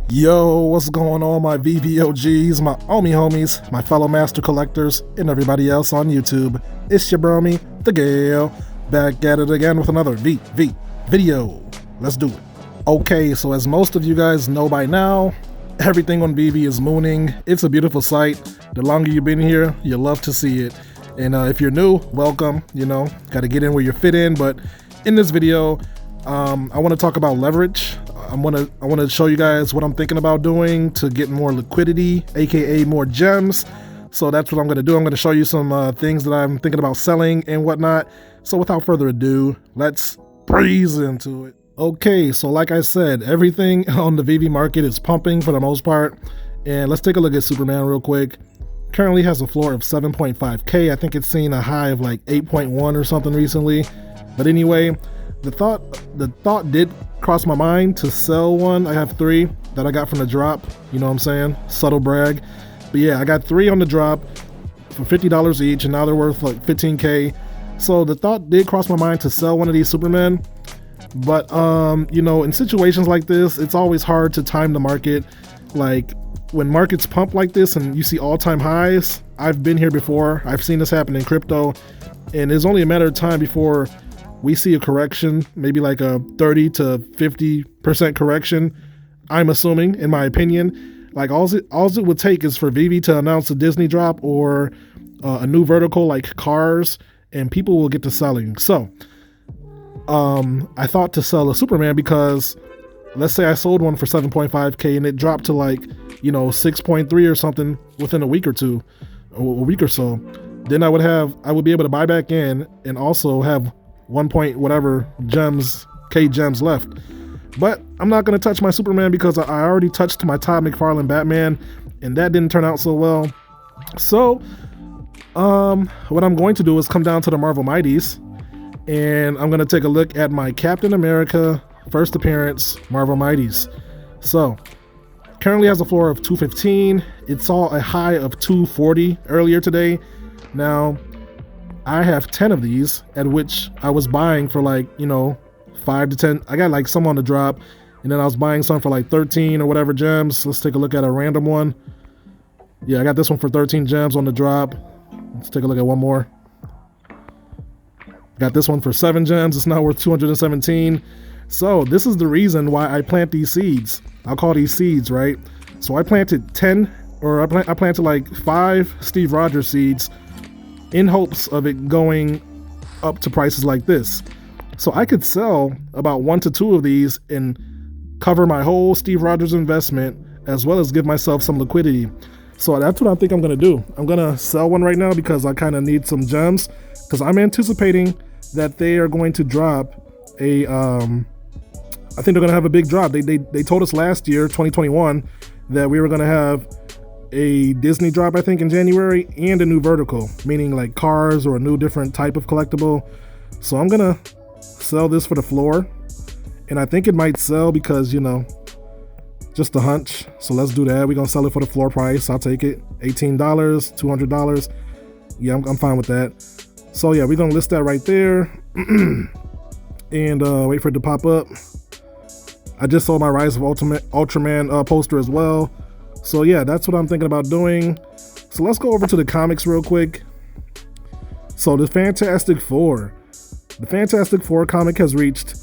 Yo, what's going on, my VVOGs, my Omi homies, my fellow master collectors, and everybody else on YouTube? It's your bromy, the Gale, back at it again with another VV video. Let's do it. Okay, so as most of you guys know by now, everything on VV is mooning. It's a beautiful sight. The longer you've been here, you'll love to see it. And if you're new, welcome. You know, got to get in where you fit in. But in this video, I want to talk about leverage. I want to show you guys what I'm thinking about doing to get more liquidity, aka more gems. So that's what I'm going to do. I'm going to show you some things that I'm thinking about selling and whatnot. So without further ado, let's breeze into it. Okay, so like I said, everything on the VV market is pumping for the most part. And let's take a look at Superman real quick. Currently has a floor of 7.5K. I think it's seen a high of like 8.1 or something recently. But anyway, the thought did cross my mind to sell one. I have 3 that I got from the drop. You know what I'm saying? Subtle brag. But yeah, I got 3 on the drop for $50 each, and now they're worth like 15K. So the thought did cross my mind to sell one of these Supermen. But you know, in situations like this, it's always hard to time the market. Like when markets pump like this and you see all-time highs, I've been here before. I've seen this happen in crypto, and it's only a matter of time before we see a correction, maybe like a 30 to 50% correction. I'm assuming, in my opinion, like all it would take is for VV to announce a Disney drop or a new vertical like cars, and people will get to selling. So I thought to sell a Superman because let's say I sold one for 7.5K and it dropped to like, you know, 6.3 or something within a week or two, or a week or so. Then I would be able to buy back in and also have 1 point whatever K gems left. But I'm not going to touch my Superman because I already touched my Todd McFarlane Batman, and that didn't turn out so well. So what I'm going to do is come down to the Marvel Mighties, and I'm going to take a look at my Captain America first appearance Marvel Mighties. So currently has a floor of 215. It saw a high of 240 earlier today. Now I have 10 of these, at which I was buying for like, you know, 5 to 10. I got like some on the drop, and then I was buying some for like 13 or whatever gems. Let's take a look at a random one. Yeah, I got this one for 13 gems on the drop. Let's take a look at one more. Got this one for 7 gems. It's now worth 217. So this is the reason why I plant these seeds. I'll call these seeds, right? So I planted 10, or I planted like 5 Steve Rogers seeds in hopes of it going up to prices like this. So I could sell about 1 to 2 of these and cover my whole Steve Rogers investment, as well as give myself some liquidity. So that's what I think I'm going to do. I'm going to sell one right now because I kind of need some gems, because I'm anticipating that they are going to drop a I think they're going to have a big drop. They told us last year, 2021, that we were going to have a Disney drop, I think, in January, and a new vertical, meaning like cars or a new different type of collectible. So I'm gonna sell this for the floor, and I think it might sell because, you know, just a hunch. So let's do that. We're gonna sell it for the floor price. I'll take it. $18, $200. Yeah, I'm fine with that. So yeah, we're gonna list that right there and wait for it to pop up. I just sold my Rise of Ultraman poster as well. So yeah, that's what I'm thinking about doing. So let's go over to the comics real quick. So the Fantastic Four comic has reached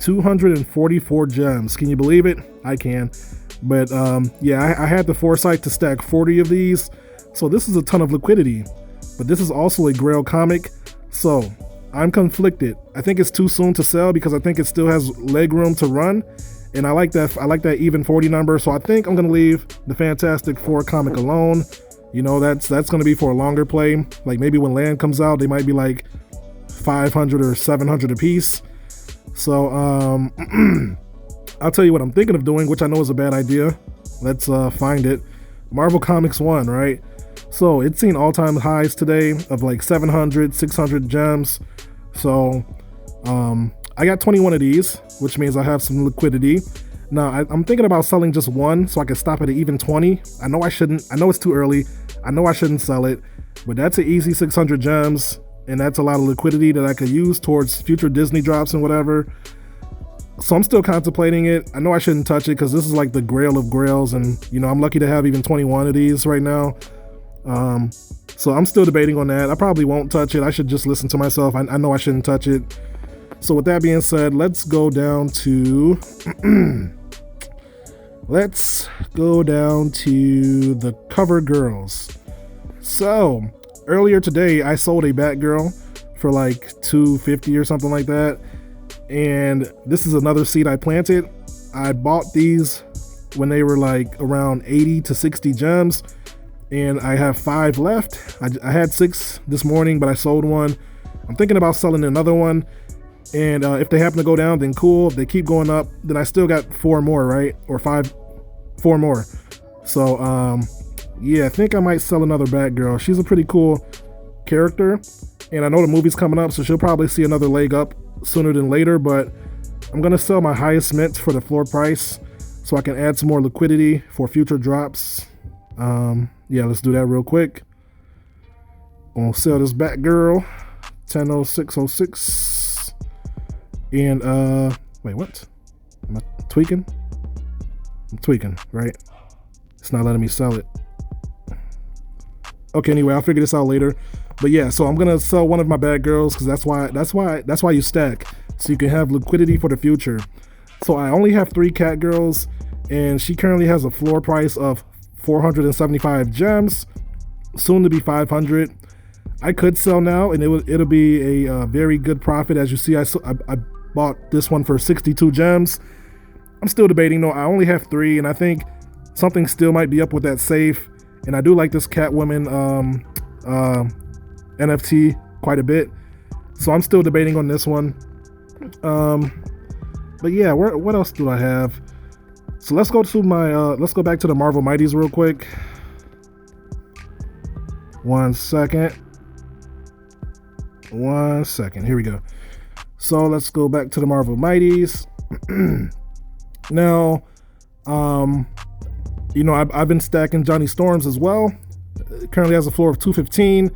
244 gems. Can you believe it? I can. But yeah, I had the foresight to stack 40 of these. So this is a ton of liquidity. But this is also a Grail comic. So I'm conflicted. I think it's too soon to sell because I think it still has leg room to run. And I like that even 40 number. So I think I'm gonna leave the Fantastic Four comic alone. You know, that's gonna be for a longer play. Like maybe when Land comes out, they might be like 500 or 700 a piece. So I'll tell you what I'm thinking of doing, which I know is a bad idea. Let's find it. Marvel Comics 1, right? So it's seen all-time highs today of like 700, 600 gems. So I got 21 of these, which means I have some liquidity. Now I'm thinking about selling just one so I can stop at an even 20. I know I shouldn't. I know it's too early. I know I shouldn't sell it, but that's an easy 600 gems, and that's a lot of liquidity that I could use towards future Disney drops and whatever. So I'm still contemplating it. I know I shouldn't touch it because this is like the grail of grails, and I'm lucky to have even 21 of these right now. So I'm still debating on that. I probably won't touch it. I should just listen to myself. I know I shouldn't touch it. So with that being said, let's go down to the cover girls. So earlier today, I sold a Batgirl for like $250 or something like that. And this is another seed I planted. I bought these when they were like around 80 to 60 gems, and I have 5 left. I had 6 this morning, but I sold one. I'm thinking about selling another one, and if they happen to go down, then cool. If they keep going up, then I still got 4 more, right? Or 4 more. So yeah, I think I might sell another Batgirl. She's a pretty cool character, and I know the movie's coming up, so she'll probably see another leg up sooner than later. But I'm gonna sell my highest mints for the floor price so I can add some more liquidity for future drops. Yeah, let's do that real quick. Gonna sell this Batgirl 100606. And wait, what? Am I tweaking? I'm tweaking, right? It's not letting me sell it. Okay, anyway, I'll figure this out later. But yeah, so I'm gonna sell one of my Batgirls because that's why you stack, so you can have liquidity for the future. So I only have 3 Catgirls, and she currently has a floor price of 475 gems, soon to be 500. I could sell now, and it'll be a very good profit. As you see, I bought this one for 62 gems. I'm still debating though. I only have 3, and I think something still might be up with that safe. And I do like this Catwoman NFT quite a bit, so I'm still debating on this one. But yeah, what else do I have? So let's go back to the Marvel Mighties real quick. 1 second. Here we go. So let's go back to the Marvel Mighties. Now, I've been stacking Johnny Storms as well. It currently has a floor of 215.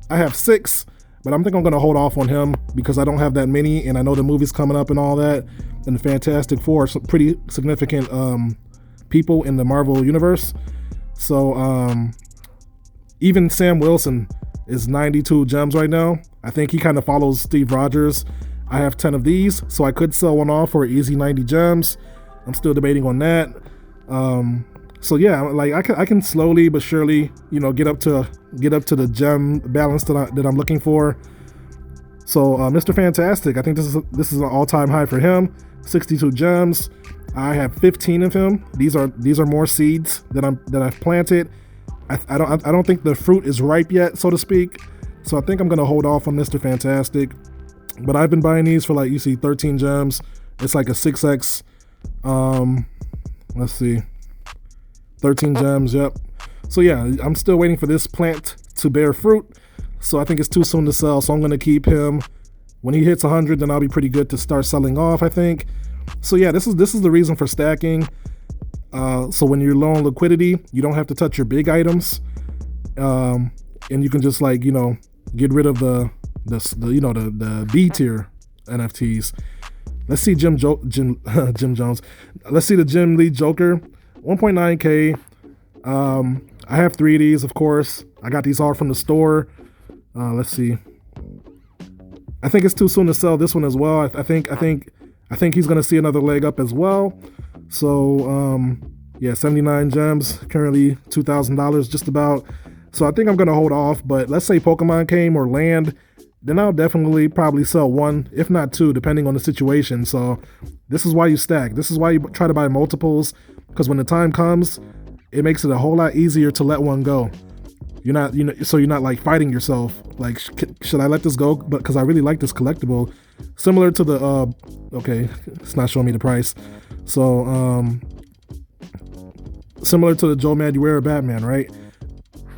I have 6, but I think I'm gonna hold off on him because I don't have that many, and I know the movie's coming up and all that, and the Fantastic Four are some pretty significant people in the Marvel universe. So even Sam Wilson is 92 gems right now. I think he kind of follows Steve Rogers. I have 10 of these, so I could sell one off for easy 90 gems. I'm still debating on that. So yeah, like I can slowly but surely, get up to the gem balance that I'm looking for. So Mr. Fantastic, I think this is an all-time high for him. 62 gems. I have 15 of him. These are more seeds that I've planted. I don't think the fruit is ripe yet, so to speak. So I think I'm gonna hold off on Mr. Fantastic. But I've been buying these for, like, you see 13 gems. It's like a 6x. Let's see. 13 gems, yep. So yeah, I'm still waiting for this plant to bear fruit. So I think it's too soon to sell. So I'm gonna keep him. When he hits 100, then I'll be pretty good to start selling off, I think. So yeah, this is the reason for stacking. So when you're low on liquidity, you don't have to touch your big items, and you can just, like, get rid of the B tier NFTs. Let's see Jim Jones. Let's see the Jim Lee Joker, 1.9K. I have 3 of these, of course. I got these all from the store. Let's see. I think it's too soon to sell this one as well. I think he's gonna see another leg up as well. So yeah, 79 gems, currently $2,000 just about. So I think I'm gonna hold off. But let's say Pokemon came or land, then I'll definitely probably sell 1, if not 2, depending on the situation. So this is why you stack. This is why you try to buy multiples, because when the time comes, it makes it a whole lot easier to let one go. You're not, so you're not like fighting yourself. Like, should I let this go? But because I really like this collectible, similar to the okay, it's not showing me the price. So similar to the Joe Madureira Batman, right?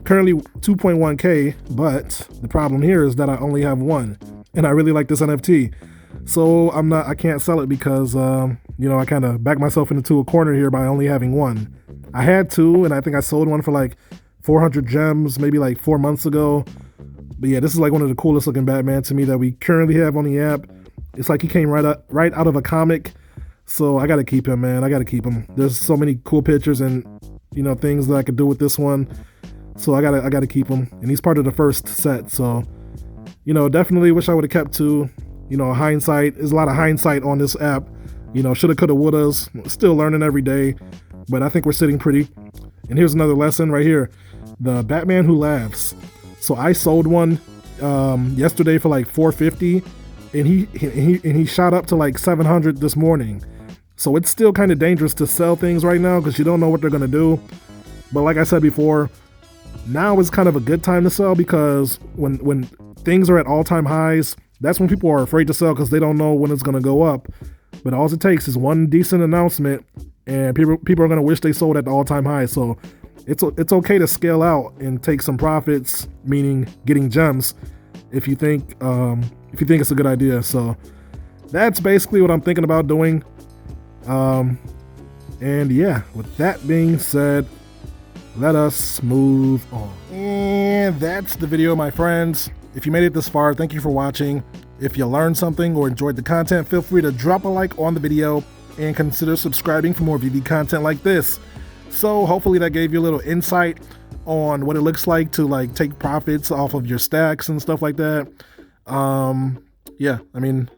Currently 2.1K, but the problem here is that I only have 1, and I really like this NFT. So I can't sell it because I kind of backed myself into a corner here by only having 1. I had 2, and I think I sold one for like 400 gems maybe like 4 months ago. But yeah, this is like one of the coolest looking Batman to me that we currently have on the app. It's like he came right out of a comic. So I gotta keep him, man. I gotta keep him. There's so many cool pictures and, you know, things that I could do with this one. So I gotta keep him. And he's part of the first set. So, you know, definitely wish I would have kept two. You know, hindsight, there's a lot of hindsight on this app. You know, shoulda, coulda, wouldas. Still learning every day. But I think we're sitting pretty. And here's another lesson right here. The Batman Who Laughs. So I sold one yesterday for like $450, and he shot up to like 700 this morning. So it's still kind of dangerous to sell things right now because you don't know what they're gonna do. But like I said before, now is kind of a good time to sell because when things are at all-time highs, that's when people are afraid to sell because they don't know when it's gonna go up. But all it takes is one decent announcement, and people are gonna wish they sold at the all-time high. So it's okay to scale out and take some profits, meaning getting gems, if you think it's a good idea. So that's basically what I'm thinking about doing. And yeah, with that being said, let us move on. And that's the video, my friends. If you made it this far, thank you for watching. If you learned something or enjoyed the content, feel free to drop a like on the video and consider subscribing for more VV content like this. So hopefully that gave you a little insight on what it looks like to like take profits off of your stacks and stuff like that. Yeah, I mean,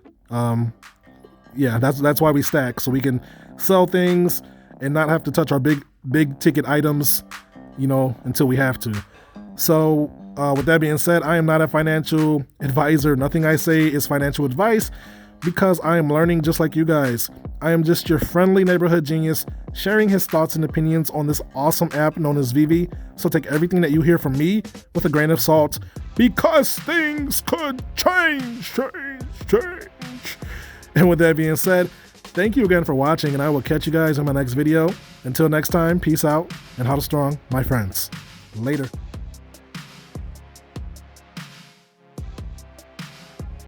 yeah, that's why we stack, so we can sell things and not have to touch our big ticket items, you know, until we have to. So with that being said, I am not a financial advisor. Nothing I say is financial advice because I am learning just like you guys. I am just your friendly neighborhood genius sharing his thoughts and opinions on this awesome app known as Veve. So take everything that you hear from me with a grain of salt because things could change. And with that being said, thank you again for watching, and I will catch you guys in my next video. Until next time, peace out and how to strong, my friends. Later.